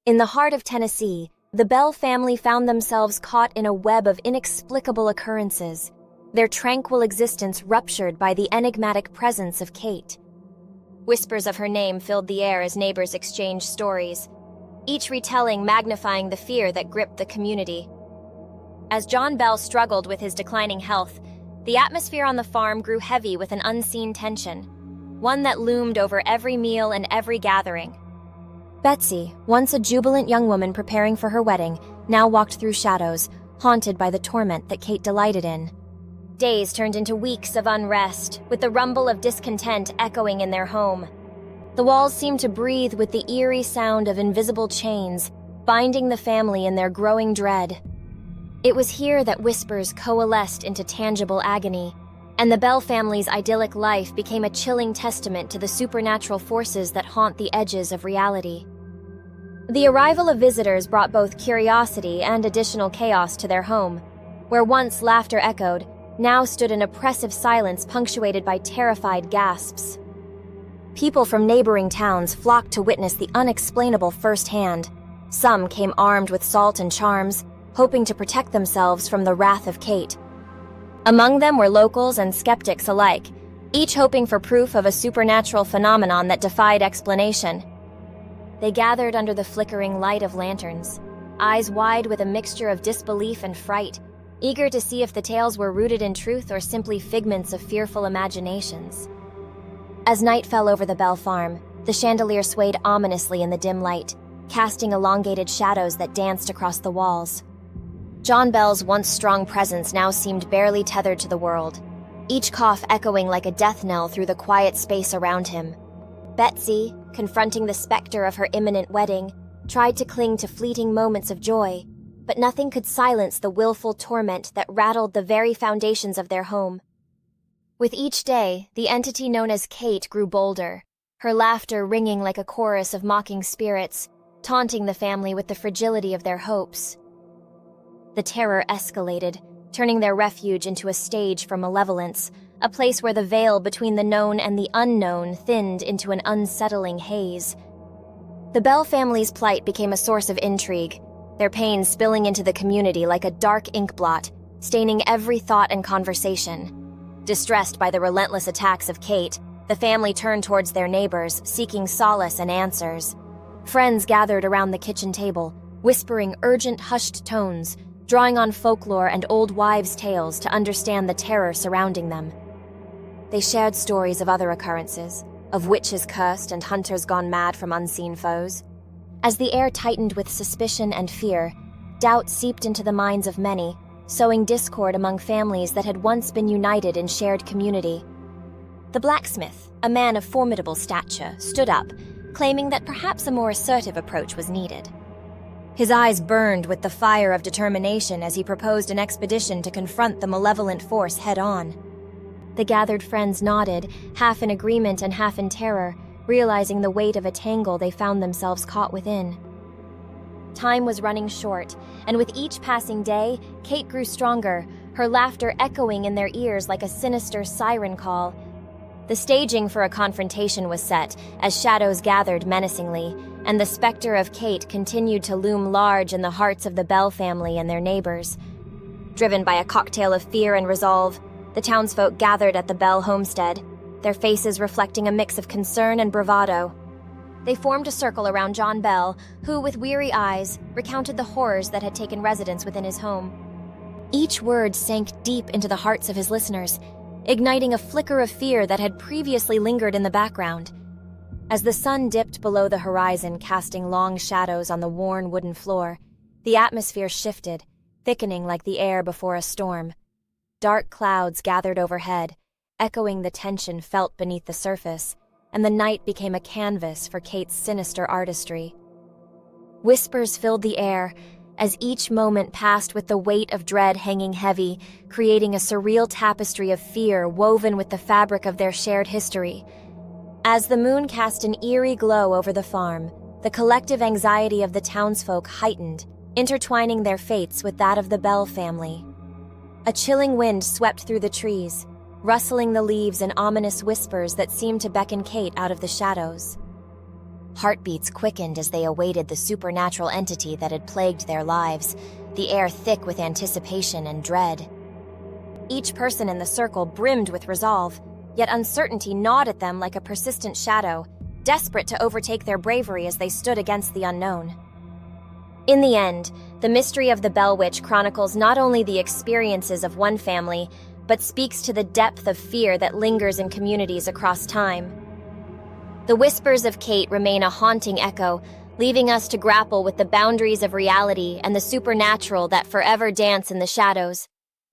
In the heart of Tennessee, the Bell family found themselves caught in a web of inexplicable occurrences, their tranquil existence ruptured by the enigmatic presence of Kate. Whispers of her name filled the air as neighbors exchanged stories, each retelling magnifying the fear that gripped the community. As John Bell struggled with his declining health, the atmosphere on the farm grew heavy with an unseen tension, one that loomed over every meal and every gathering. Betsy, once a jubilant young woman preparing for her wedding, now walked through shadows, haunted by the torment that Kate delighted in. Days turned into weeks of unrest, with the rumble of discontent echoing in their home. The walls seemed to breathe with the eerie sound of invisible chains, binding the family in their growing dread. It was here that whispers coalesced into tangible agony, and the Bell family's idyllic life became a chilling testament to the supernatural forces that haunt the edges of reality. The arrival of visitors brought both curiosity and additional chaos to their home. Where once laughter echoed, now stood an oppressive silence punctuated by terrified gasps. People from neighboring towns flocked to witness the unexplainable firsthand. Some came armed with salt and charms, hoping to protect themselves from the wrath of Kate. Among them were locals and skeptics alike, each hoping for proof of a supernatural phenomenon that defied explanation. They gathered under the flickering light of lanterns, eyes wide with a mixture of disbelief and fright, eager to see if the tales were rooted in truth or simply figments of fearful imaginations. As night fell over the Bell farm, the chandelier swayed ominously in the dim light, casting elongated shadows that danced across the walls. John Bell's once strong presence now seemed barely tethered to the world, each cough echoing like a death knell through the quiet space around him. Betsy, confronting the specter of her imminent wedding, tried to cling to fleeting moments of joy, but nothing could silence the willful torment that rattled the very foundations of their home. With each day, the entity known as Kate grew bolder, her laughter ringing like a chorus of mocking spirits, taunting the family with the fragility of their hopes. The terror escalated, turning their refuge into a stage for malevolence, a place where the veil between the known and the unknown thinned into an unsettling haze. The Bell family's plight became a source of intrigue, their pain spilling into the community like a dark ink blot, staining every thought and conversation. Distressed by the relentless attacks of Kate, the family turned towards their neighbors, seeking solace and answers. Friends gathered around the kitchen table, whispering urgent, hushed tones, drawing on folklore and old wives' tales to understand the terror surrounding them. They shared stories of other occurrences, of witches cursed and hunters gone mad from unseen foes. As the air tightened with suspicion and fear, doubt seeped into the minds of many, sowing discord among families that had once been united in shared community. The blacksmith, a man of formidable stature, stood up, claiming that perhaps a more assertive approach was needed. His eyes burned with the fire of determination as he proposed an expedition to confront the malevolent force head-on. The gathered friends nodded, half in agreement and half in terror, realizing the weight of a tangle they found themselves caught within. Time was running short, and with each passing day, Kate grew stronger, her laughter echoing in their ears like a sinister siren call. The staging for a confrontation was set as shadows gathered menacingly, and the specter of Kate continued to loom large in the hearts of the Bell family and their neighbors. Driven by a cocktail of fear and resolve, the townsfolk gathered at the Bell homestead, their faces reflecting a mix of concern and bravado. They formed a circle around John Bell, who, with weary eyes, recounted the horrors that had taken residence within his home. Each word sank deep into the hearts of his listeners, igniting a flicker of fear that had previously lingered in the background. As the sun dipped below the horizon, casting long shadows on the worn wooden floor, the atmosphere shifted, thickening like the air before a storm. Dark clouds gathered overhead, echoing the tension felt beneath the surface, and the night became a canvas for Kate's sinister artistry. Whispers filled the air, as each moment passed with the weight of dread hanging heavy, creating a surreal tapestry of fear woven with the fabric of their shared history. As the moon cast an eerie glow over the farm, the collective anxiety of the townsfolk heightened, intertwining their fates with that of the Bell family. A chilling wind swept through the trees, rustling the leaves in ominous whispers that seemed to beckon Kate out of the shadows. Heartbeats quickened as they awaited the supernatural entity that had plagued their lives, the air thick with anticipation and dread. Each person in the circle brimmed with resolve, yet uncertainty gnawed at them like a persistent shadow, desperate to overtake their bravery as they stood against the unknown. In the end, the mystery of the Bell Witch chronicles not only the experiences of one family, but speaks to the depth of fear that lingers in communities across time. The whispers of Kate remain a haunting echo, leaving us to grapple with the boundaries of reality and the supernatural that forever dance in the shadows.